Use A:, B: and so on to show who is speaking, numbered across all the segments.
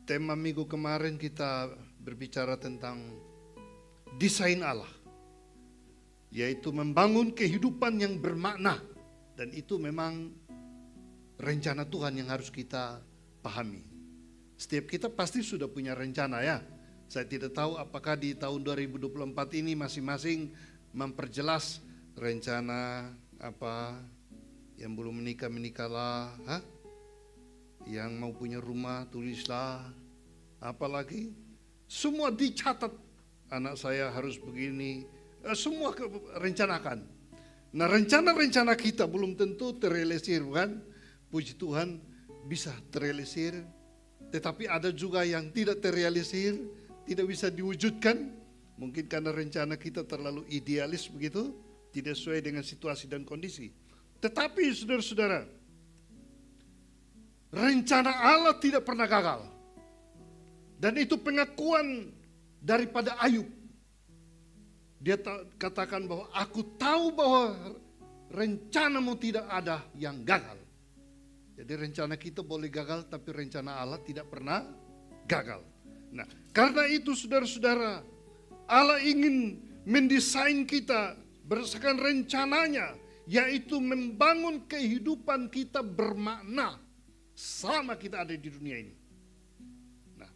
A: Tema minggu kemarin kita berbicara tentang desain Allah, yaitu membangun kehidupan yang bermakna. Dan itu memang rencana Tuhan yang harus kita pahami. Setiap kita pasti sudah punya rencana ya. Saya tidak tahu apakah di tahun 2024 ini masing-masing memperjelas rencana apa, yang belum menikahlah, yang mau punya rumah tulislah, apalagi semua dicatat, anak saya harus begini, semua rencanakan. Nah, rencana-rencana kita belum tentu terrealisir, bukan? Puji Tuhan bisa terrealisir, tetapi ada juga yang tidak terrealisir, tidak bisa diwujudkan. Mungkin karena rencana kita terlalu idealis begitu, tidak sesuai dengan situasi dan kondisi. Tetapi saudara-saudara, rencana Allah tidak pernah gagal. Dan itu pengakuan daripada Ayub. Dia katakan bahwa aku tahu bahwa rencanamu tidak ada yang gagal. Jadi rencana kita boleh gagal, tapi rencana Allah tidak pernah gagal. Nah, karena itu saudara-saudara, Allah ingin mendesain kita berdasarkan rencananya, yaitu membangun kehidupan kita bermakna selama kita ada di dunia ini. Nah,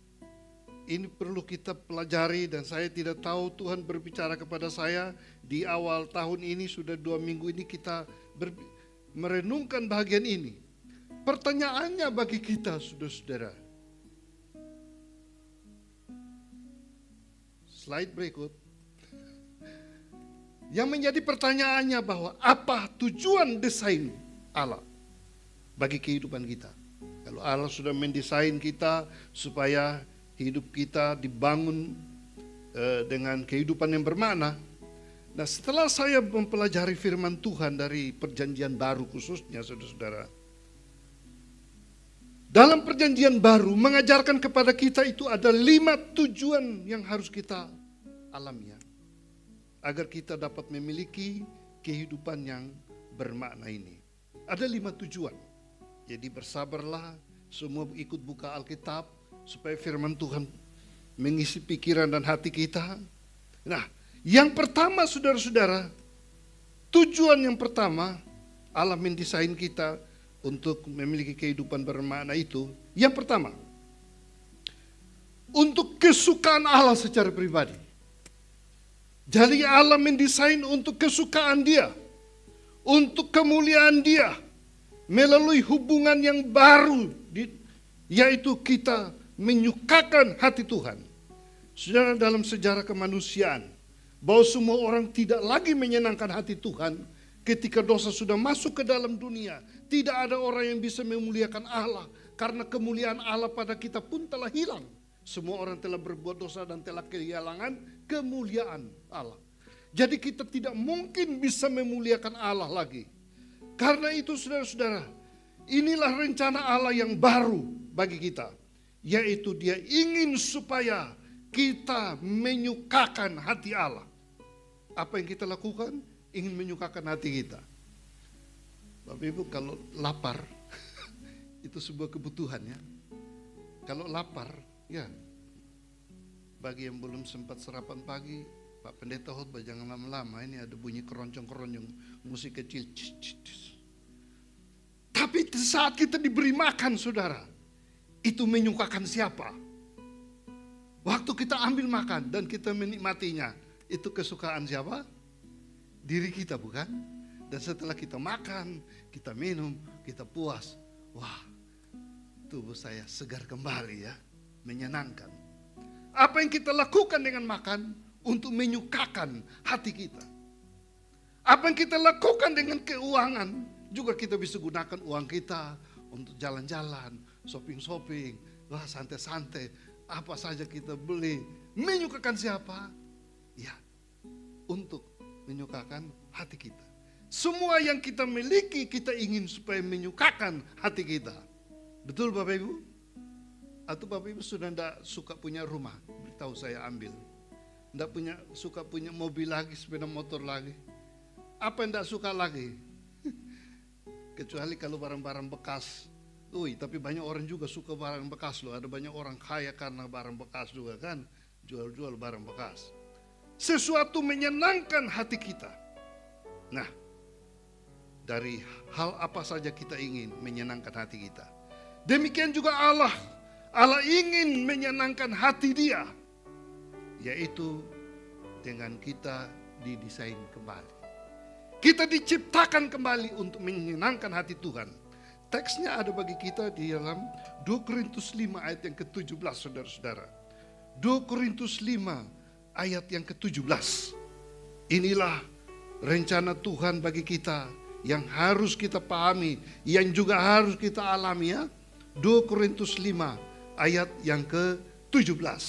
A: ini perlu kita pelajari, dan saya tidak tahu Tuhan berbicara kepada saya di awal tahun ini, sudah 2 minggu ini kita merenungkan bagian ini. Pertanyaannya bagi kita saudara-saudara, slide berikut. Yang menjadi pertanyaannya bahwa apa tujuan desain Allah bagi kehidupan kita. Kalau Allah sudah mendesain kita supaya hidup kita dibangun dengan kehidupan yang bermakna. Nah, setelah saya mempelajari firman Tuhan dari perjanjian baru khususnya saudara-saudara, dalam perjanjian baru mengajarkan kepada kita itu ada 5 tujuan yang harus kita alami ya, agar kita dapat memiliki kehidupan yang bermakna ini. Ada 5 tujuan. Jadi bersabarlah, semua ikut buka Alkitab supaya firman Tuhan mengisi pikiran dan hati kita. Nah, yang pertama saudara-saudara, tujuan yang pertama Allah mendesain kita untuk memiliki kehidupan bermakna itu. Yang pertama, untuk kesukaan Allah secara pribadi. Jadi Allah mendesain untuk kesukaan Dia, untuk kemuliaan Dia, melalui hubungan yang baru, yaitu kita menyukakan hati Tuhan. Saudara, dalam sejarah kemanusiaan, bahwa semua orang tidak lagi menyenangkan hati Tuhan ketika dosa sudah masuk ke dalam dunia. Tidak ada orang yang bisa memuliakan Allah, karena kemuliaan Allah pada kita pun telah hilang. Semua orang telah berbuat dosa dan telah kehilangan kemuliaan Allah. Jadi kita tidak mungkin bisa memuliakan Allah lagi. Karena itu saudara-saudara, inilah rencana Allah yang baru bagi kita, yaitu Dia ingin supaya kita menyukakan hati Allah. Apa yang kita lakukan? Ingin menyukakan hati kita. Bapak Ibu, kalau lapar itu sebuah kebutuhan ya. Kalau lapar, ya, bagi yang belum sempat sarapan pagi, Pak Pendeta khotbah jangan lama-lama, ini ada bunyi keroncong-keroncong musik kecil. Tapi saat kita diberi makan saudara, itu menyukakan siapa? Waktu kita ambil makan dan kita menikmatinya, itu kesukaan siapa? Diri kita, bukan? Dan setelah kita makan, kita minum, kita puas. Wah, tubuh saya segar kembali ya, menyenangkan. Apa yang kita lakukan dengan makan untuk menyukakan hati kita? Apa yang kita lakukan dengan keuangan? Juga kita bisa gunakan uang kita untuk jalan-jalan, shopping-shopping, wah santai-santai, apa saja kita beli. Menyukakan siapa? Ya, untuk menyukakan hati kita. Semua yang kita miliki kita ingin supaya menyukakan hati kita. Betul Bapak Ibu? Atau Bapak Ibu sudah tidak suka punya rumah? Beritahu saya ambil. Tidak suka punya mobil lagi, sepeda motor lagi. Apa yang tidak suka lagi? Kecuali kalau barang-barang bekas Tapi banyak orang juga suka barang bekas loh. Ada banyak orang kaya karena barang bekas juga kan. Jual-jual barang bekas. Sesuatu menyenangkan hati kita. Nah, dari hal apa saja kita ingin menyenangkan hati kita. Demikian juga Allah. Allah ingin menyenangkan hati Dia. Yaitu dengan kita didesain kembali. Kita diciptakan kembali untuk menyenangkan hati Tuhan. Teksnya ada bagi kita di dalam 2 Korintus 5 ayat yang ke-17, saudara-saudara. 2 Korintus 5 ayat yang ke-17. Inilah rencana Tuhan bagi kita yang harus kita pahami, yang juga harus kita alami ya. 2 Korintus 5 ayat yang ke-17.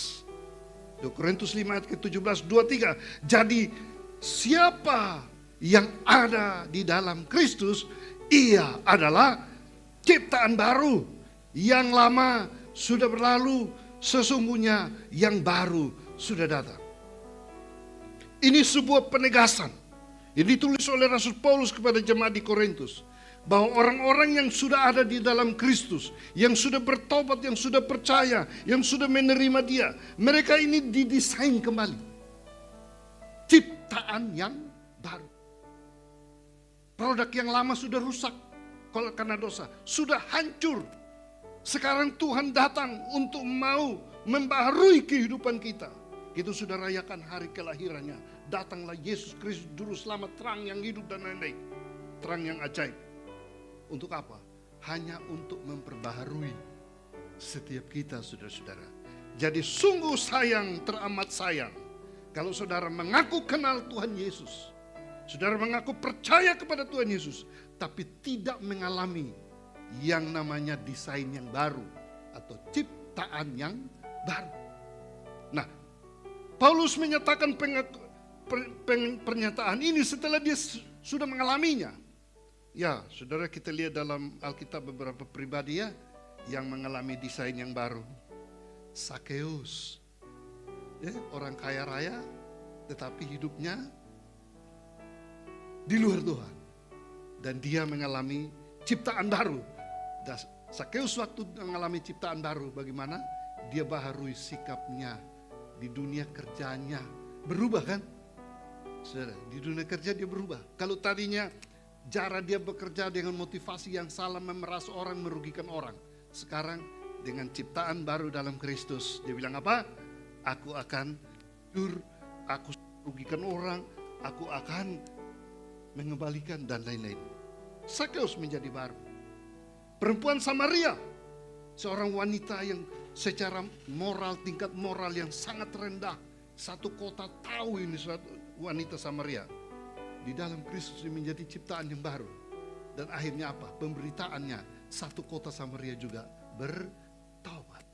A: 2 Korintus 5 ayat ke-17, 23. Jadi siapa yang ada di dalam Kristus, ia adalah ciptaan baru. Yang lama sudah berlalu, sesungguhnya yang baru sudah datang. Ini sebuah penegasan. Ini ditulis oleh Rasul Paulus kepada jemaat di Korintus. Bahwa orang-orang yang sudah ada di dalam Kristus, yang sudah bertobat, yang sudah percaya, yang sudah menerima Dia, mereka ini didesain kembali. Ciptaan yang baru. Produk yang lama sudah rusak karena dosa, sudah hancur. Sekarang Tuhan datang untuk mau membaharui kehidupan kita. Kita sudah rayakan hari kelahirannya. Datanglah Yesus Kristus juru selamat, terang yang hidup dan lain-lain. Terang yang ajaib. Untuk apa? Hanya untuk memperbaharui setiap kita, saudara-saudara. Jadi sungguh sayang, teramat sayang kalau saudara mengaku kenal Tuhan Yesus. Saudara mengaku percaya kepada Tuhan Yesus, tapi tidak mengalami yang namanya desain yang baru atau ciptaan yang baru. Nah, Paulus menyatakan pernyataan ini setelah dia sudah mengalaminya. Ya, saudara, kita lihat dalam Alkitab beberapa pribadi ya yang mengalami desain yang baru. Sakeus, ya, orang kaya raya, tetapi hidupnya di luar Tuhan. Dan dia mengalami ciptaan baru. Sakeus waktu mengalami ciptaan baru, bagaimana? Dia baharui sikapnya di dunia kerjanya. Berubah kan? Saudara, di dunia kerja dia berubah. Kalau tadinya cara dia bekerja dengan motivasi yang salah, memeras orang, merugikan orang. Sekarang dengan ciptaan baru dalam Kristus, dia bilang apa? Aku akan jujur, aku merugikan orang, aku akan mengembalikan dan lain-lain. Sakeus menjadi baru. Perempuan Samaria, seorang wanita yang secara moral, tingkat moral yang sangat rendah. Satu kota tahu ini suatu wanita Samaria. Di dalam Kristus menjadi ciptaan yang baru. Dan akhirnya apa? Pemberitaannya, satu kota Samaria juga bertaubat.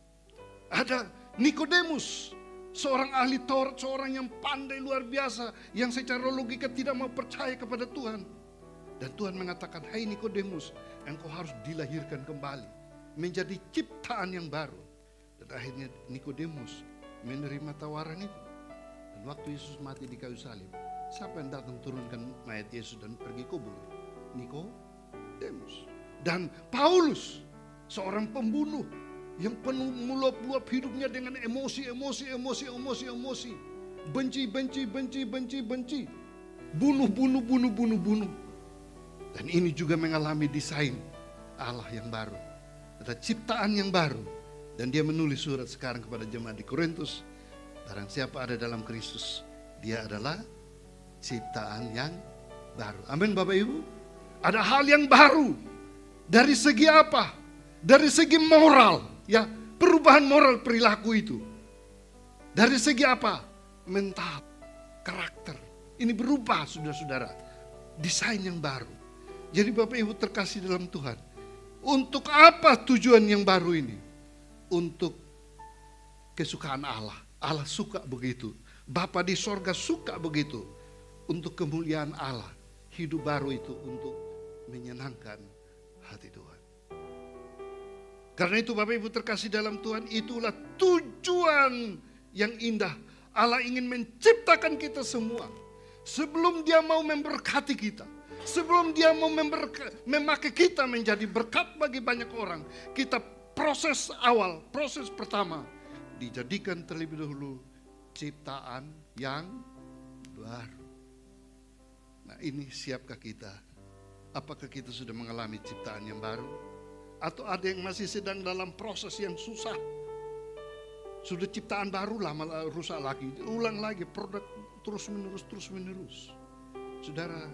A: Ada Nikodemus, seorang ahli Taurat, seorang yang pandai luar biasa, yang secara logika tidak mau percaya kepada Tuhan. Dan Tuhan mengatakan, hai Nikodemus, engkau harus dilahirkan kembali, menjadi ciptaan yang baru. Dan akhirnya Nikodemus menerima tawaran itu. Dan waktu Yesus mati di kayu salib, siapa yang datang turunkan mayat Yesus dan pergi kubur? Nikodemus. Dan Paulus, seorang pembunuh yang penuh meluap-luap hidupnya dengan emosi. Benci. Bunuh. Dan ini juga mengalami desain Allah yang baru. Ada ciptaan yang baru. Dan dia menulis surat sekarang kepada jemaat di Korintus. Barang siapa ada dalam Kristus, dia adalah ciptaan yang baru. Amin Bapak Ibu. Ada hal yang baru. Dari segi apa? Dari segi moral. Ya, perubahan moral perilaku itu. Dari segi apa? Mental, karakter. Ini berubah, saudara-saudara. Desain yang baru. Jadi Bapak Ibu terkasih dalam Tuhan. Untuk apa tujuan yang baru ini? Untuk kesukaan Allah. Allah suka begitu. Bapa di sorga suka begitu. Untuk kemuliaan Allah. Hidup baru itu untuk menyenangkan hati Tuhan. Karena itu Bapak Ibu terkasih dalam Tuhan, itulah tujuan yang indah. Allah ingin menciptakan kita semua. Sebelum Dia mau memberkati kita, Sebelum dia mau memakai kita menjadi berkat bagi banyak orang, kita proses awal, proses pertama, dijadikan terlebih dahulu ciptaan yang baru. Nah, ini siapkah kita? Apakah kita sudah mengalami ciptaan yang baru? Atau ada yang masih sedang dalam proses yang susah? Sudah ciptaan baru lama rusak lagi, ulang lagi, produk terus menerus. Saudara,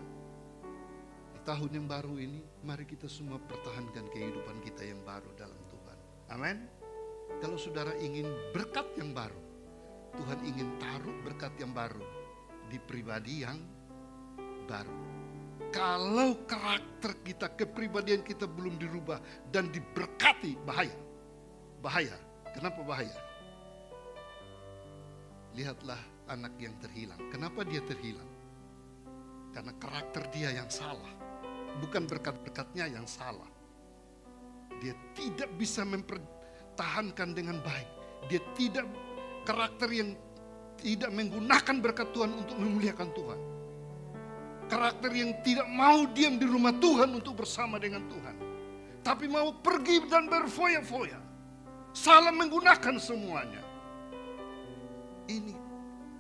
A: di tahun yang baru ini, mari kita semua pertahankan kehidupan kita yang baru dalam Tuhan. Amin. Kalau saudara ingin berkat yang baru, Tuhan ingin taruh berkat yang baru di pribadi yang baru. Kalau karakter kita, kepribadian kita belum dirubah dan diberkati, bahaya. Bahaya. Kenapa bahaya? Lihatlah anak yang terhilang. Kenapa dia terhilang? Karena karakter dia yang salah. Bukan berkat-berkatnya yang salah. Dia tidak bisa mempertahankan dengan baik. Dia tidak, karakter yang tidak menggunakan berkat Tuhan untuk memuliakan Tuhan. Karakter yang tidak mau diam di rumah Tuhan untuk bersama dengan Tuhan. Tapi mau pergi dan berfoya-foya. Salah menggunakan semuanya. Ini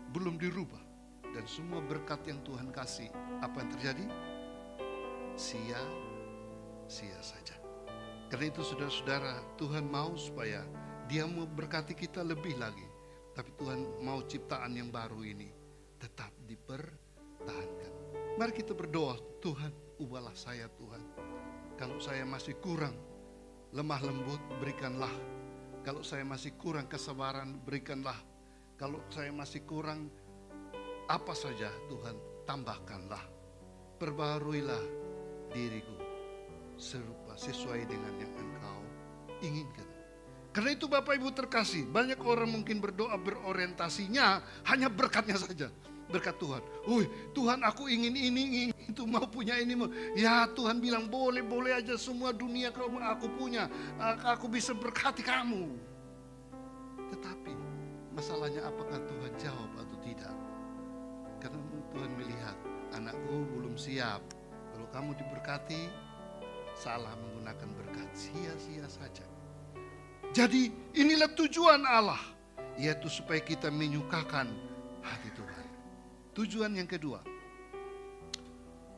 A: belum dirubah. Dan semua berkat yang Tuhan kasih, apa yang terjadi? Sia-sia saja. Karena itu saudara-saudara, Tuhan mau supaya Dia mau berkati kita lebih lagi. Tapi Tuhan mau ciptaan yang baru ini tetap dipertahankan. Mari kita berdoa, Tuhan ubahlah saya Tuhan. Kalau saya masih kurang lemah lembut, berikanlah. Kalau saya masih kurang kesabaran, berikanlah. Kalau saya masih kurang apa saja, Tuhan tambahkanlah. Perbaharuilah diriku serupa sesuai dengan yang Engkau inginkan. Karena itu Bapak Ibu terkasih, banyak orang mungkin berdoa berorientasinya hanya berkatnya saja. Berkat Tuhan. Tuhan aku ingin ini, ingin itu, mau punya ini. Ya Tuhan bilang boleh aja semua dunia aku punya. Aku bisa berkati kamu. Tetapi masalahnya apakah Tuhan jawab atau tidak? Karena Tuhan melihat anakku belum siap. Kalau kamu diberkati, salah menggunakan berkat, sia-sia saja. Jadi inilah tujuan Allah, yaitu supaya kita menyukakan hati Tuhan. Tujuan yang kedua,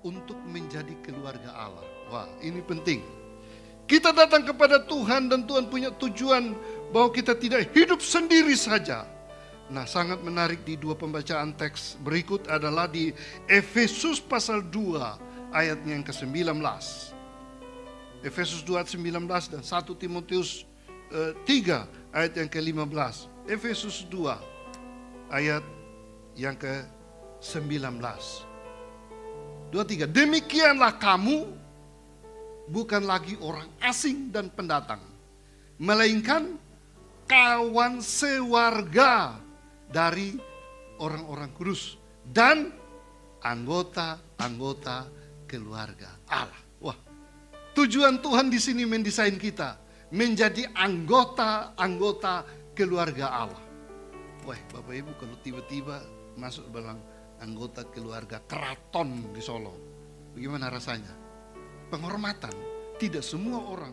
A: untuk menjadi keluarga Allah. Wah, ini penting. Kita datang kepada Tuhan dan Tuhan punya tujuan bahwa kita tidak hidup sendiri saja. Nah, sangat menarik di dua pembacaan teks berikut adalah di Efesus pasal 2 ayatnya yang ke-19. Efesus 2 ayat 19 dan 1 Timotius 3 ayat yang ke-15. Efesus 2 ayat yang ke-19. 23. Demikianlah kamu bukan lagi orang asing dan pendatang, melainkan kawan sewarga dari orang-orang kudus dan anggota-anggota keluarga Allah. Wah, tujuan Tuhan di sini mendesain kita menjadi anggota-anggota keluarga Allah. Wah, Bapak Ibu kalau tiba-tiba masuk dalam anggota keluarga keraton di Solo, bagaimana rasanya? Penghormatan. Tidak semua orang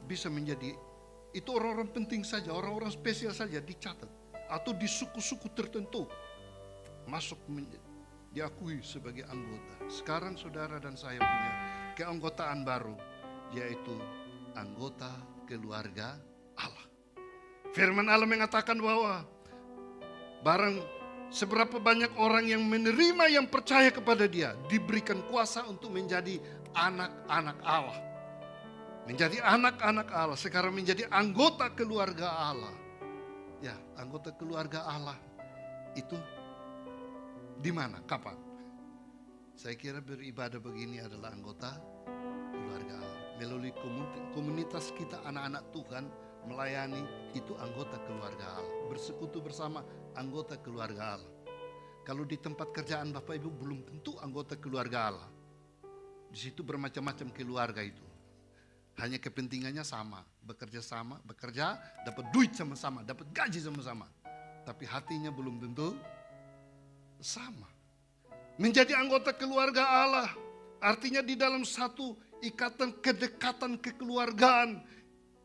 A: bisa menjadi, itu orang-orang penting saja, orang-orang spesial saja dicatat. Atau di suku-suku tertentu masuk diakui sebagai anggota. Sekarang saudara dan saya punya keanggotaan baru, yaitu anggota keluarga Allah. Firman Allah mengatakan bahwa barang seberapa banyak orang yang menerima, yang percaya kepada Dia, diberikan kuasa untuk menjadi anak-anak Allah. Menjadi anak-anak Allah, sekarang menjadi anggota keluarga Allah. Ya, anggota keluarga Allah itu di mana? Kapan? Saya kira beribadah begini adalah anggota keluarga Allah. Melalui komunitas kita anak-anak Tuhan melayani, itu anggota keluarga Allah. Bersekutu bersama anggota keluarga Allah. Kalau di tempat kerjaan Bapak Ibu belum tentu anggota keluarga Allah. Di situ bermacam-macam keluarga itu. Hanya kepentingannya sama, bekerja, dapat duit sama-sama, dapat gaji sama-sama. Tapi hatinya belum tentu sama. Menjadi anggota keluarga Allah Artinya di dalam satu ikatan kedekatan kekeluargaan,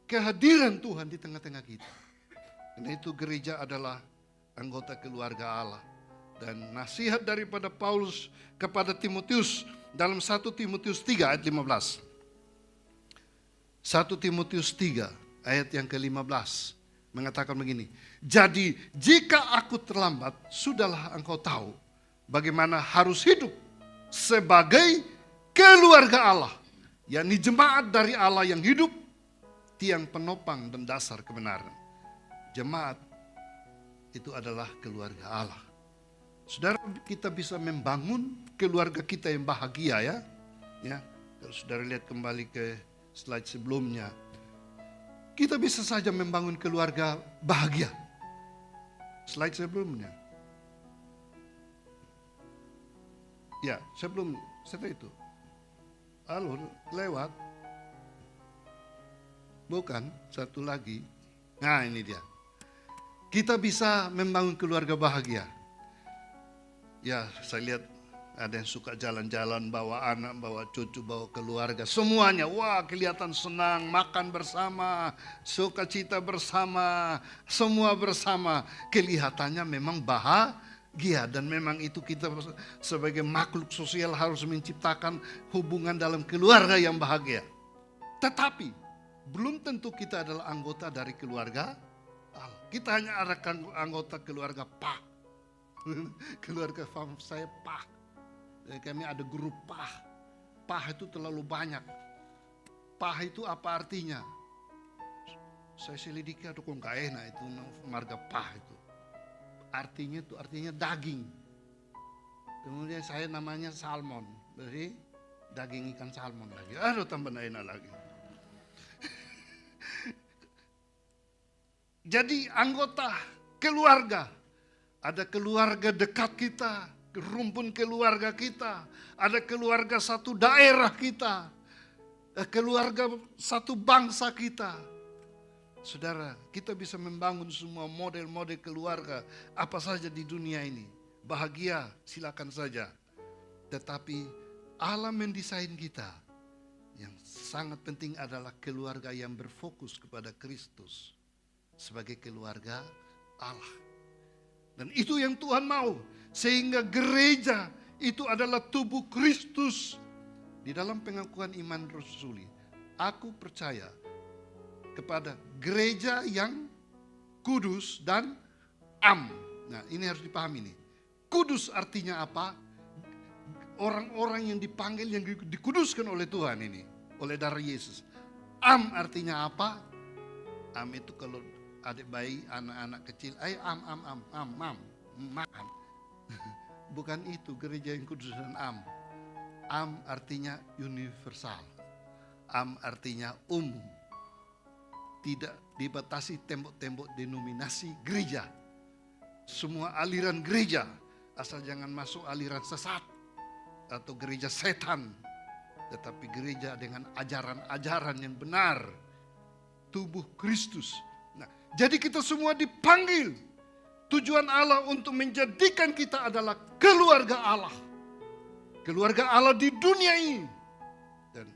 A: kehadiran Tuhan di tengah-tengah kita. Karena itu gereja adalah anggota keluarga Allah. Dan nasihat daripada Paulus kepada Timotius dalam 1 Timotius 3 ayat 15. 1 Timotius 3 ayat yang ke-15 mengatakan begini. Jadi jika aku terlambat, sudahlah engkau tahu bagaimana harus hidup sebagai keluarga Allah, yakni jemaat dari Allah yang hidup, tiang penopang dan dasar kebenaran. Jemaat itu adalah keluarga Allah. Saudara, kita bisa membangun keluarga kita yang bahagia ya. Ya, kalau saudara lihat kembali ke slide sebelumnya, kita bisa saja membangun keluarga bahagia. Slide sebelumnya. Ya, setelah itu. Alur lewat. Bukan, satu lagi. Nah, ini dia. Kita bisa membangun keluarga bahagia. Ya, saya lihat ada yang suka jalan-jalan, bawa anak, bawa cucu, bawa keluarga. Semuanya, wah kelihatan senang, makan bersama, sukacita bersama, semua bersama. Kelihatannya memang bahagia. Dan memang itu kita sebagai makhluk sosial harus menciptakan hubungan dalam keluarga yang bahagia. Tetapi, belum tentu kita adalah anggota dari keluarga Allah. Kita hanya ada anggota keluarga PAH. Keluarga saya PAH. Kami ada grup PAH. PAH itu terlalu banyak. PAH itu apa artinya? Saya selidiki, aduh kok gak enak itu marga PAH itu. Artinya daging. Kemudian saya namanya salmon. Berarti daging ikan salmon lagi. Aduh tambah enak lagi. Jadi anggota keluarga. Ada keluarga dekat kita, rumpun keluarga kita, ada keluarga satu daerah kita, keluarga satu bangsa kita. Saudara, kita bisa membangun semua model-model keluarga apa saja di dunia ini. Bahagia, silakan saja. Tetapi Allah mendesain kita. Yang sangat penting adalah keluarga yang berfokus kepada Kristus sebagai keluarga Allah. Dan itu yang Tuhan mau. Sehingga gereja itu adalah tubuh Kristus. Di dalam pengakuan iman rasuli, aku percaya kepada gereja yang kudus dan am. Nah, ini harus dipahami nih. Kudus artinya apa? Orang-orang yang dipanggil, yang dikuduskan oleh Tuhan ini. Oleh darah Yesus. Am artinya apa? Am itu kalau adik bayi, anak-anak kecil, ayo makan. Bukan itu gereja yang kudus dan am. Am artinya universal. Am artinya umum. Tidak dibatasi tembok-tembok denominasi gereja. Semua aliran gereja, asal jangan masuk aliran sesat atau gereja setan. Tetapi gereja dengan ajaran-ajaran yang benar. Tubuh Kristus. Nah, jadi kita semua dipanggil. Tujuan Allah untuk menjadikan kita adalah keluarga Allah. Keluarga Allah di dunia ini. Dan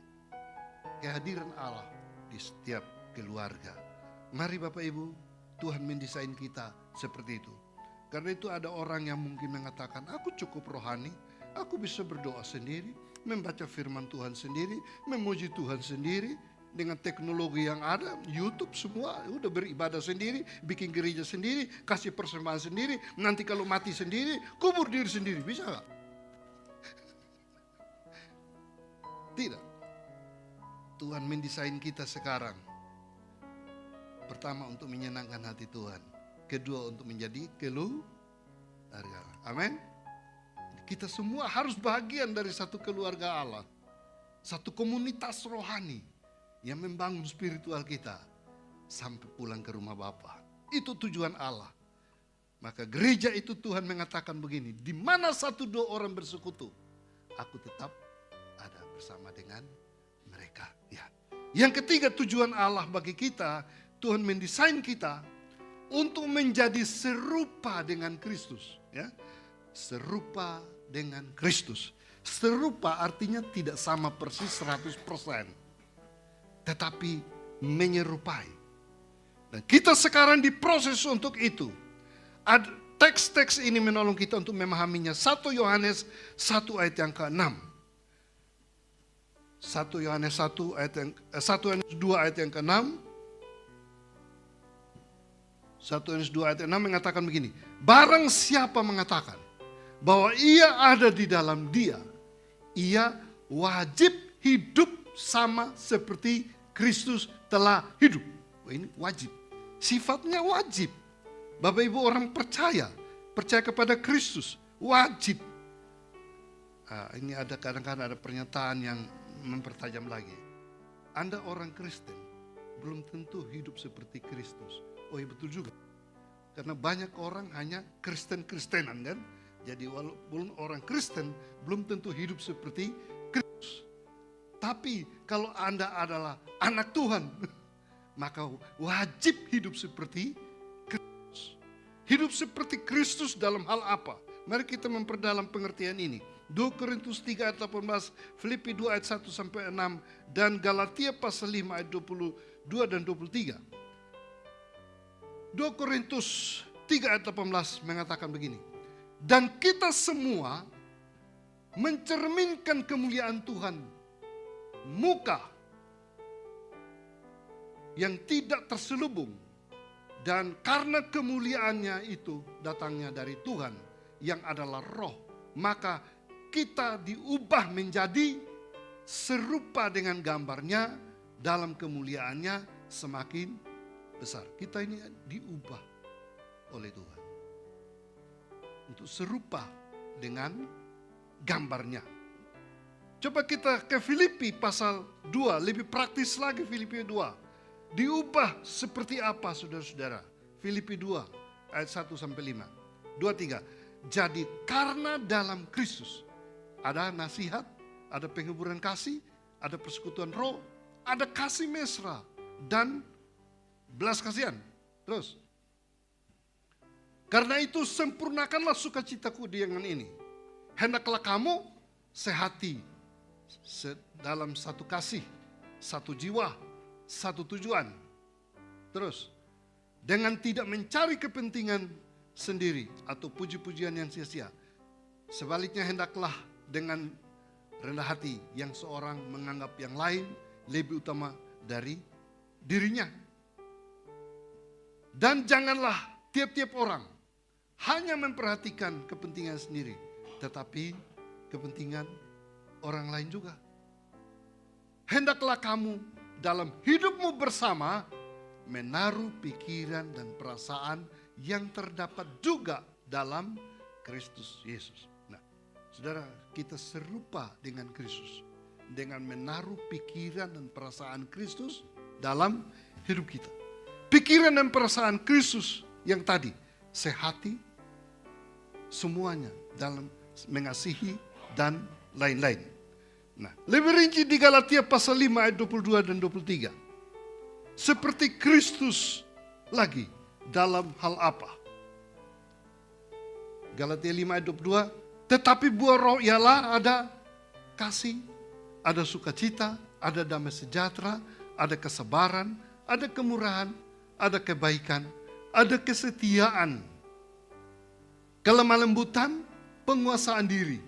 A: kehadiran Allah di setiap keluarga. Mari Bapak Ibu, Tuhan mendesain kita seperti itu. Karena itu ada orang yang mungkin mengatakan, aku cukup rohani. Aku bisa berdoa sendiri, membaca firman Tuhan sendiri, memuji Tuhan sendiri. Dengan teknologi yang ada, YouTube semua, udah beribadah sendiri, bikin gereja sendiri, kasih persembahan sendiri, nanti kalau mati sendiri, kubur diri sendiri, bisa gak? Tidak. Tuhan mendesain kita sekarang. Pertama untuk menyenangkan hati Tuhan. Kedua untuk menjadi keluarga. Amin. Kita semua harus bahagian dari satu keluarga Allah. Satu komunitas rohani. Yang membangun spiritual kita sampai pulang ke rumah Bapa. Itu tujuan Allah. Maka gereja itu Tuhan mengatakan begini, di mana satu dua orang bersekutu, aku tetap ada bersama dengan mereka. Ya. Yang ketiga tujuan Allah bagi kita, Tuhan mendesain kita untuk menjadi serupa dengan Kristus. Ya. Serupa dengan Kristus. Serupa artinya tidak sama persis 100%, tetapi menyerupai. Dan kita sekarang diproses untuk itu. Teks-teks ini menolong kita untuk memahaminya. 1 Yohanes 1 ayat yang ke-6. 1 Yohanes 2 ayat yang ke-6. 1 Yohanes 2 ayat 6 mengatakan begini. Barang siapa mengatakan bahwa ia ada di dalam Dia, ia wajib hidup sama seperti Kristus telah hidup. Oh, ini wajib. Sifatnya wajib. Bapak Ibu orang percaya kepada Kristus, wajib. Ini ada kadang-kadang ada pernyataan yang mempertajam lagi. Anda orang Kristen, belum tentu hidup seperti Kristus. Oh iya betul juga. Karena banyak orang hanya Kristen-Kristenan kan. Jadi walaupun orang Kristen, belum tentu hidup seperti Kristus. Tapi kalau Anda adalah anak Tuhan, maka wajib hidup seperti Kristus. Hidup seperti Kristus dalam hal apa? Mari kita memperdalam pengertian ini. 2 Korintus 3 ayat 18, Filipi 2 ayat 1 sampai 6, dan Galatia pasal 5 ayat 22 dan 23. 2 Korintus 3 ayat 18 mengatakan begini. Dan kita semua mencerminkan kemuliaan Tuhan, muka yang tidak terselubung. Dan karena kemuliaannya itu datangnya dari Tuhan yang adalah roh, maka kita diubah menjadi serupa dengan gambarnya dalam kemuliaannya semakin besar. Kita ini diubah oleh Tuhan untuk serupa dengan gambarnya. Coba kita ke Filipi pasal 2, lebih praktis lagi Filipi 2. Diubah seperti apa saudara-saudara? Filipi 2 ayat 1 sampai 5. 2, 3. Jadi karena dalam Kristus ada nasihat, ada penghiburan kasih, ada persekutuan roh, ada kasih mesra dan belas kasihan. Terus. Karena itu sempurnakanlah sukacitaku dengan ini. Hendaklah kamu sehati dalam satu kasih, satu jiwa, satu tujuan. Terus. Dengan tidak mencari kepentingan sendiri atau puji-pujian yang sia-sia. Sebaliknya hendaklah dengan rendah hati yang seorang menganggap yang lain lebih utama dari dirinya. Dan janganlah tiap-tiap orang hanya memperhatikan kepentingan sendiri, tetapi kepentingan orang lain juga. Hendaklah kamu dalam hidupmu bersama menaruh pikiran dan perasaan yang terdapat juga dalam Kristus Yesus. Nah, saudara, kita serupa dengan Kristus dengan menaruh pikiran dan perasaan Kristus dalam hidup kita. Pikiran dan perasaan Kristus yang tadi, sehati, semuanya dalam mengasihi dan lain-lain. Nah, lebih rinci di Galatia pasal 5 ayat 22 dan 23. Seperti Kristus lagi dalam hal apa? Galatia 5 ayat 22, tetapi buah roh ialah ada kasih, ada sukacita, ada damai sejahtera, ada kesabaran, ada kemurahan, ada kebaikan, ada kesetiaan, kelemah lembutan, penguasaan diri.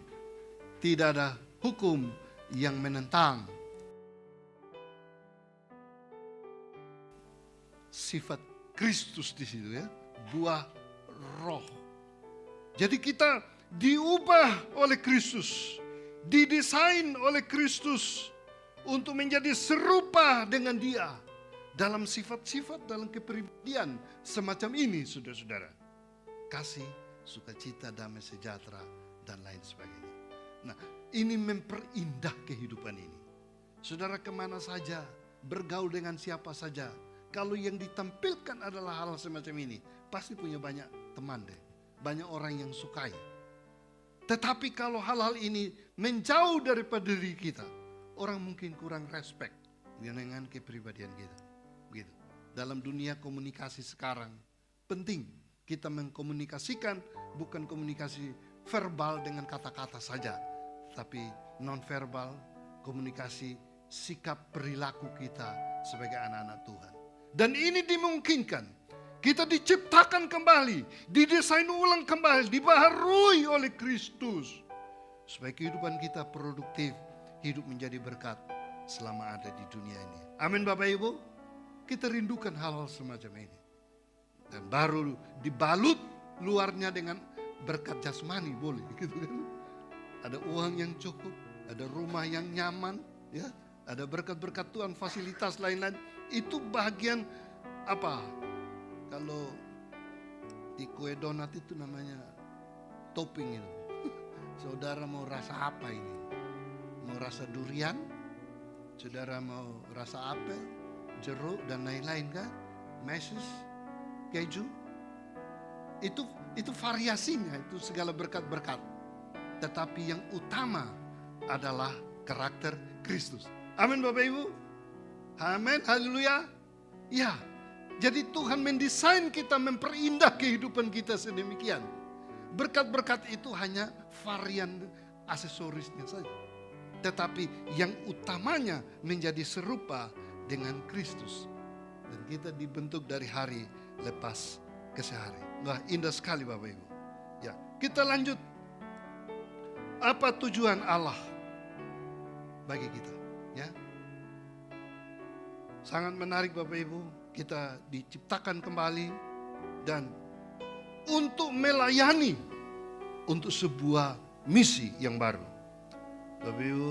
A: Tidak ada hukum yang menentang sifat Kristus di situ ya, buah roh. Jadi kita diubah oleh Kristus, didesain oleh Kristus untuk menjadi serupa dengan Dia dalam sifat-sifat, dalam kepribadian semacam ini, saudara-saudara. Kasih, sukacita, damai sejahtera, dan lain sebagainya. Nah, ini memperindah kehidupan ini. Saudara kemana saja, bergaul dengan siapa saja, kalau yang ditampilkan adalah hal semacam ini, pasti punya banyak teman deh. Banyak orang yang sukai. Tetapi kalau hal-hal ini menjauh daripada diri kita, orang mungkin kurang respect dengan kepribadian kita. Begitu. Dalam dunia komunikasi sekarang, penting kita mengkomunikasikan bukan komunikasi verbal dengan kata-kata saja. tapi nonverbal, komunikasi, sikap perilaku kita sebagai anak-anak Tuhan. Dan ini dimungkinkan. Kita diciptakan kembali, didesain ulang kembali, dibaharui oleh Kristus. Supaya kehidupan kita produktif, hidup menjadi berkat selama ada di dunia ini. Amin Bapak Ibu. Kita rindukan hal-hal semacam ini. Dan baru dibalut luarnya dengan berkat jasmani, boleh gitu kan. Ada uang yang cukup, ada rumah yang nyaman, ya, ada berkat-berkat Tuhan, fasilitas lain-lain. Itu bagian apa? Kalau di kue donat itu namanya topping itu. Saudara mau rasa apa ini? Mau rasa durian? Saudara mau rasa apel, jeruk dan lain-lain kan? Meses, keju. Itu variasinya, itu segala berkat-berkat. Tetapi yang utama adalah karakter Kristus. Amin Bapak Ibu. Amin, haleluya. Ya, jadi Tuhan mendesain kita, memperindah kehidupan kita sedemikian. Berkat-berkat itu hanya varian aksesorisnya saja. Tetapi yang utamanya menjadi serupa dengan Kristus. Dan kita dibentuk dari hari lepas ke sehari. Wah, indah sekali Bapak Ibu. Ya, kita lanjut. Apa tujuan Allah bagi kita? Ya, sangat menarik Bapak Ibu. Kita diciptakan kembali dan untuk melayani untuk sebuah misi yang baru. Bapak Ibu,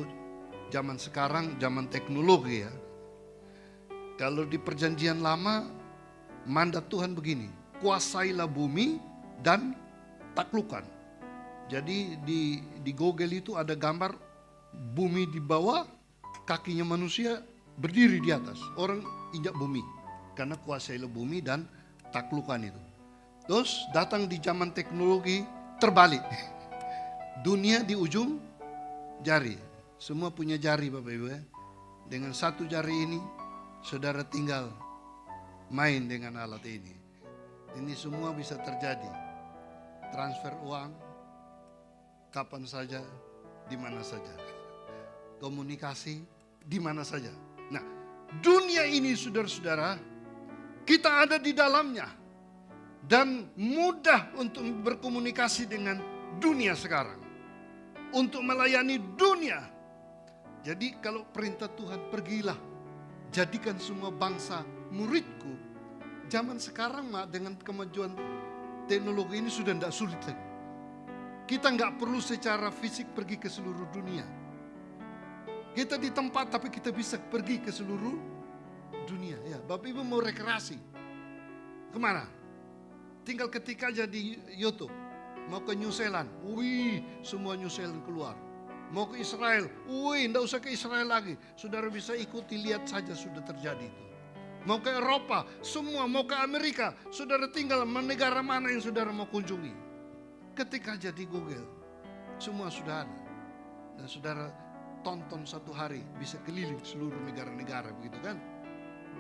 A: zaman sekarang zaman teknologi ya. Kalau di perjanjian lama mandat Tuhan begini, kuasailah bumi dan taklukkan. Jadi di Google itu ada gambar bumi di bawah, kakinya manusia berdiri di atas. Orang injak bumi karena kuasailah bumi dan taklukan itu. Terus datang di zaman teknologi terbalik. Dunia di ujung jari. Semua punya jari Bapak Ibu ya. Dengan satu jari ini saudara tinggal main dengan alat ini. Ini semua bisa terjadi. Transfer uang kapan saja, di mana saja. Komunikasi di mana saja. Nah, dunia ini saudara-saudara, kita ada di dalamnya. Dan mudah untuk berkomunikasi dengan dunia sekarang. Untuk melayani dunia. Jadi kalau perintah Tuhan, pergilah. Jadikan semua bangsa muridku. Zaman sekarang dengan kemajuan teknologi ini sudah tidak sulit lagi. Kita nggak perlu secara fisik pergi ke seluruh dunia. Kita di tempat tapi kita bisa pergi ke seluruh dunia. Ya, Bapak Ibu mau rekreasi. Kemana? Tinggal ketik aja di YouTube. Mau ke New Zealand. Wih, semua New Zealand keluar. Mau ke Israel. Wih, nggak usah ke Israel lagi. Saudara bisa ikuti, lihat saja sudah terjadi itu. Mau ke Eropa, semua mau ke Amerika. Saudara tinggal negara mana yang saudara mau kunjungi. Ketik aja di Google, semua sudah ada. Dan saudara tonton satu hari, bisa keliling seluruh negara-negara begitu kan.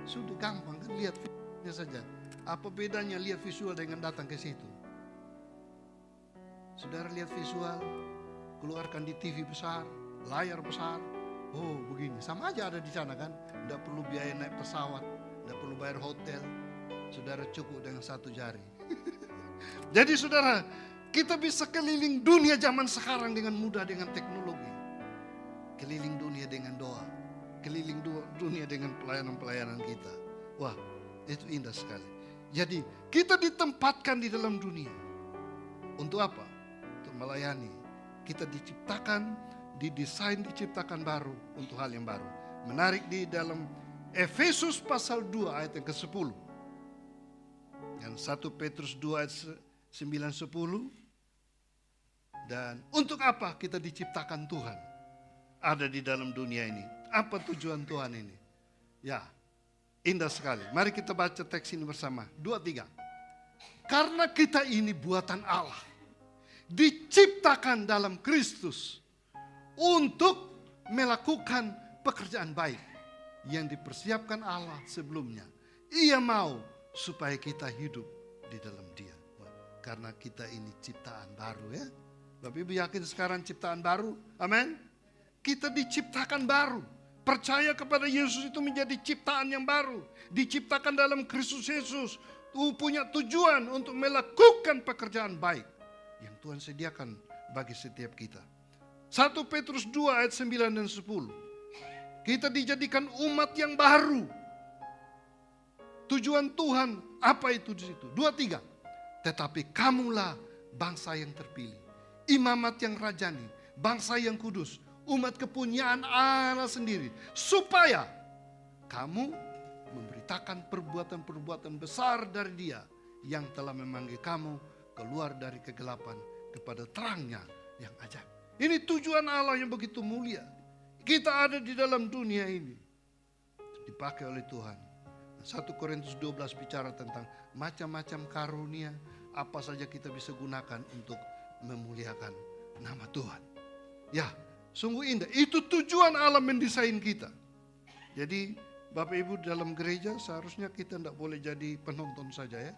A: Sudah gampang kan, lihat visualnya saja. Apa bedanya lihat visual dengan datang ke situ? Saudara lihat visual, keluarkan di TV besar, layar besar. Oh begini, sama aja ada di sana kan. Tidak perlu biaya naik pesawat, tidak perlu bayar hotel. Saudara cukup dengan satu jari. Jadi saudara, kita bisa keliling dunia zaman sekarang dengan mudah dengan teknologi. Keliling dunia dengan doa. Keliling dunia dengan pelayanan-pelayanan kita. Wah, itu indah sekali. Jadi kita ditempatkan di dalam dunia. Untuk apa? Untuk melayani. Kita diciptakan, didesain, diciptakan baru untuk hal yang baru. Menarik di dalam Efesus pasal 2 ayat yang ke-10. Dan 1 Petrus 2 ayat 9-10. Dan untuk apa kita diciptakan Tuhan? Ada di dalam dunia ini. Apa tujuan Tuhan ini? Ya, indah sekali. Mari kita baca teks ini bersama. 2-3. Karena kita ini buatan Allah. Diciptakan dalam Kristus. Untuk melakukan pekerjaan baik. Yang dipersiapkan Allah sebelumnya. Ia mau supaya kita hidup di dalam Dia. Karena kita ini ciptaan baru ya. Bapak Ibu yakin sekarang ciptaan baru? Amin. Kita diciptakan baru. Percaya kepada Yesus itu menjadi ciptaan yang baru. Diciptakan dalam Kristus Yesus. Punya tujuan untuk melakukan pekerjaan baik yang Tuhan sediakan bagi setiap kita. 1 Petrus 2 ayat 9 dan 10. Kita dijadikan umat yang baru. Tujuan Tuhan apa itu di situ? 2, 3. Tetapi kamulah bangsa yang terpilih, imamat yang rajani, bangsa yang kudus, umat kepunyaan Allah sendiri, supaya kamu memberitakan perbuatan-perbuatan besar dari Dia yang telah memanggil kamu keluar dari kegelapan kepada terangnya yang ajaib. Ini tujuan Allah yang begitu mulia. Kita ada di dalam dunia ini dipakai oleh Tuhan. 1 Korintus 12 bicara tentang macam-macam karunia apa saja kita bisa gunakan untuk memuliakan nama Tuhan. Ya, sungguh indah. Itu tujuan Allah mendesain kita. Jadi Bapak Ibu dalam gereja seharusnya kita tidak boleh jadi penonton saja ya.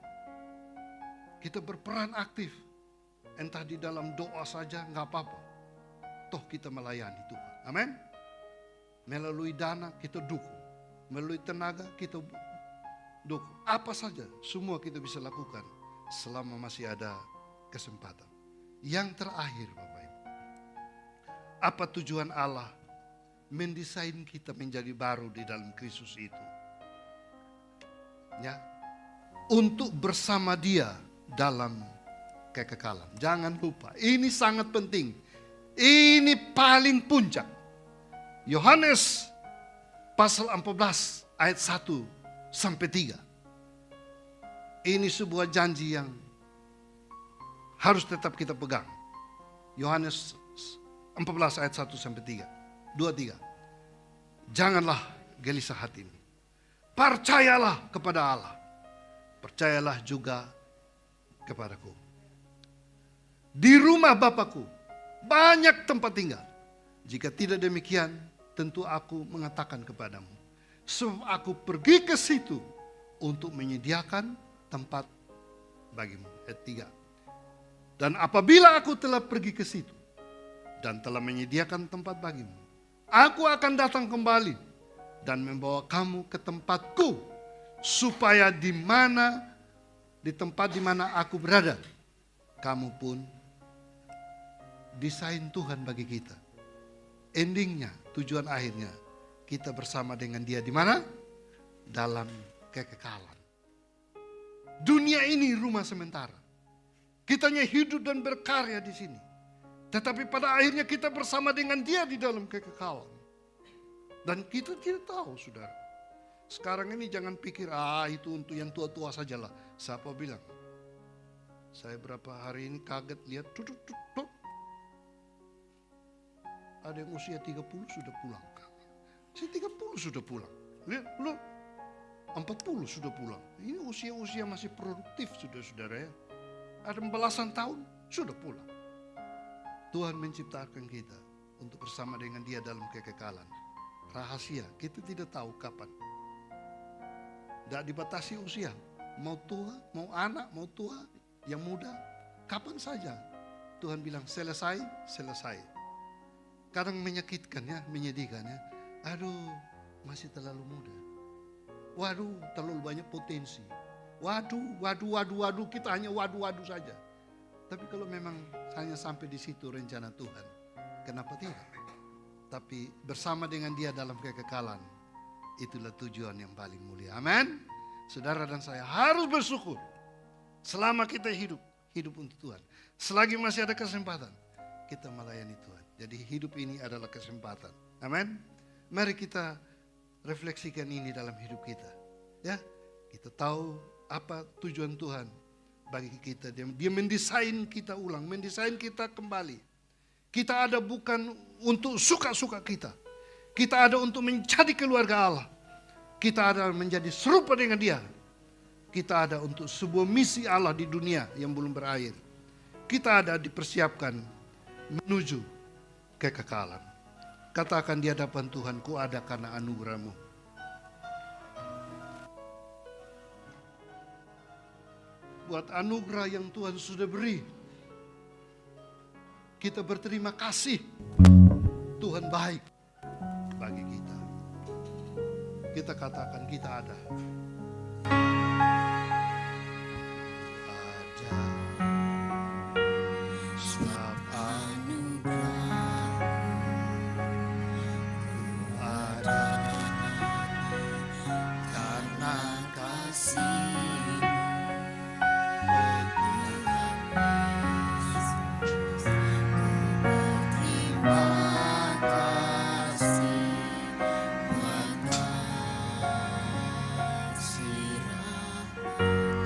A: Kita berperan aktif. Entah di dalam doa saja nggak apa-apa. Toh kita melayani Tuhan. Amin. Melalui dana kita dukung. Melalui tenaga kita dukung. Apa saja semua kita bisa lakukan selama masih ada kesempatan. Yang terakhir Bapak Ibu. Apa tujuan Allah mendesain kita menjadi baru di dalam Kristus itu? Ya, untuk bersama Dia dalam kekekalan. Jangan lupa, ini sangat penting. Ini paling puncak. Yohanes pasal 14 ayat 1 sampai 3. Ini sebuah janji yang harus tetap kita pegang. Yohanes 14 ayat 1 sampai 3. 2, 3. Janganlah gelisah hatimu. Percayalah kepada Allah. Percayalah juga kepadaku. Di rumah Bapakku banyak tempat tinggal. Jika tidak demikian, tentu aku mengatakan kepadamu. Sebab aku pergi ke situ untuk menyediakan tempat bagimu. Ayat 3. Dan apabila aku telah pergi ke situ dan telah menyediakan tempat bagimu, aku akan datang kembali dan membawa kamu ke tempatku, supaya di tempat di mana aku berada, kamu pun. Desain Tuhan bagi kita. Endingnya, tujuan akhirnya, kita bersama dengan Dia di mana? Dalam kekekalan. Dunia ini rumah sementara. Kitanya hidup dan berkarya di sini. Tetapi pada akhirnya kita bersama dengan Dia di dalam kekekalan. Dan kita tidak tahu, saudara. Sekarang ini jangan pikir, itu untuk yang tua-tua sajalah. Siapa bilang? Saya berapa hari ini kaget lihat, ada yang usia 30 sudah pulang. Saya 30 sudah pulang. Lihat, lu 40 sudah pulang. Ini usia-usia masih produktif, saudara-saudara ya. Ada belasan tahun sudah pulang. Tuhan menciptakan kita untuk bersama dengan Dia dalam kekekalan. Rahasia, kita tidak tahu kapan. Tidak dibatasi usia. Mau tua, mau anak, mau tua, yang muda, kapan saja. Tuhan bilang selesai, selesai. Kadang menyakitkan ya, menyedihkan ya. Aduh, masih terlalu muda. Waduh, terlalu banyak potensi. Waduh, kita hanya waduh saja. Tapi kalau memang hanya sampai di situ rencana Tuhan, kenapa tidak? Tapi bersama dengan Dia dalam kekekalan, itulah tujuan yang paling mulia. Amin. Saudara dan saya harus bersyukur selama kita hidup untuk Tuhan. Selagi masih ada kesempatan, kita melayani Tuhan. Jadi hidup ini adalah kesempatan. Amin. Mari kita refleksikan ini dalam hidup kita. Ya, kita tahu apa tujuan Tuhan bagi kita. Dia mendesain kita ulang, mendesain kita kembali. Kita ada bukan untuk suka-suka kita. Kita ada untuk menjadi keluarga Allah. Kita ada menjadi serupa dengan Dia. Kita ada untuk sebuah misi Allah di dunia yang belum berakhir. Kita ada dipersiapkan menuju kekekalan. Katakan di hadapan Tuhan, ku ada karena anugerah-Mu. Buat anugerah yang Tuhan sudah beri. kita berterima kasih. Tuhan baik bagi kita. Kita katakan kita ada. Ada. Sebab ada. Karena kasih.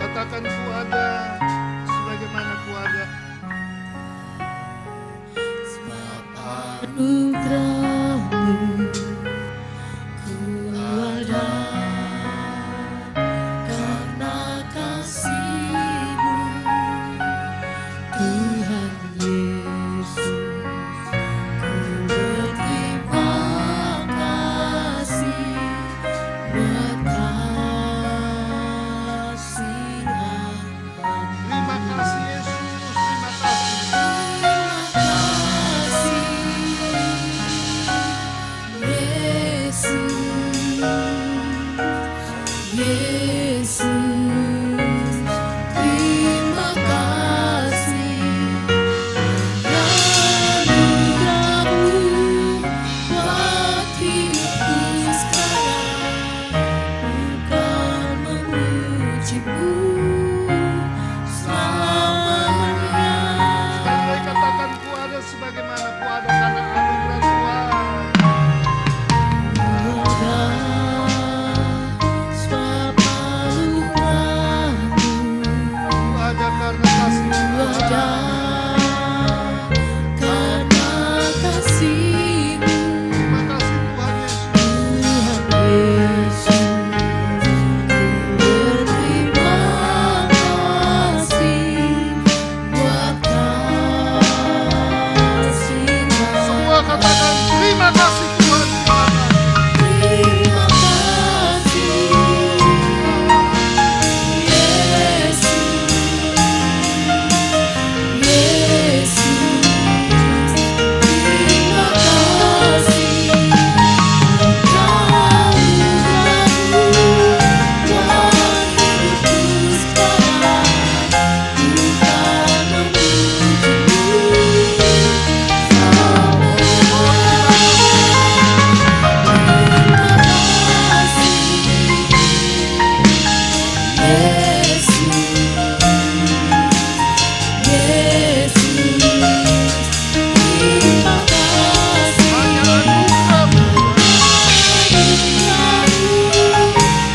A: Katakan ku ada, sebagaimana ku ada. Sebab
B: anugerahmu ku ada, karena kasih-Mu Tuhan Yesus. Ku berterima kasih buat
A: terima kasih Yesus, terima kasih. Sebagaimana ku ada karena anugerah Tuhan. Ku ada karena kasih Tuhan. Terima kasih Tuhan Yesus. Katakan terima kasih Tuhan.
B: Terima kasih Yesus, Yesus. Terima kasih anugerahmu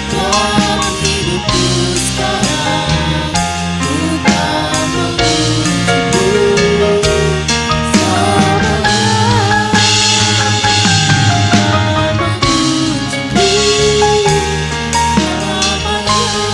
B: buat hidupku sekarang. Ku kan memuji-Mu.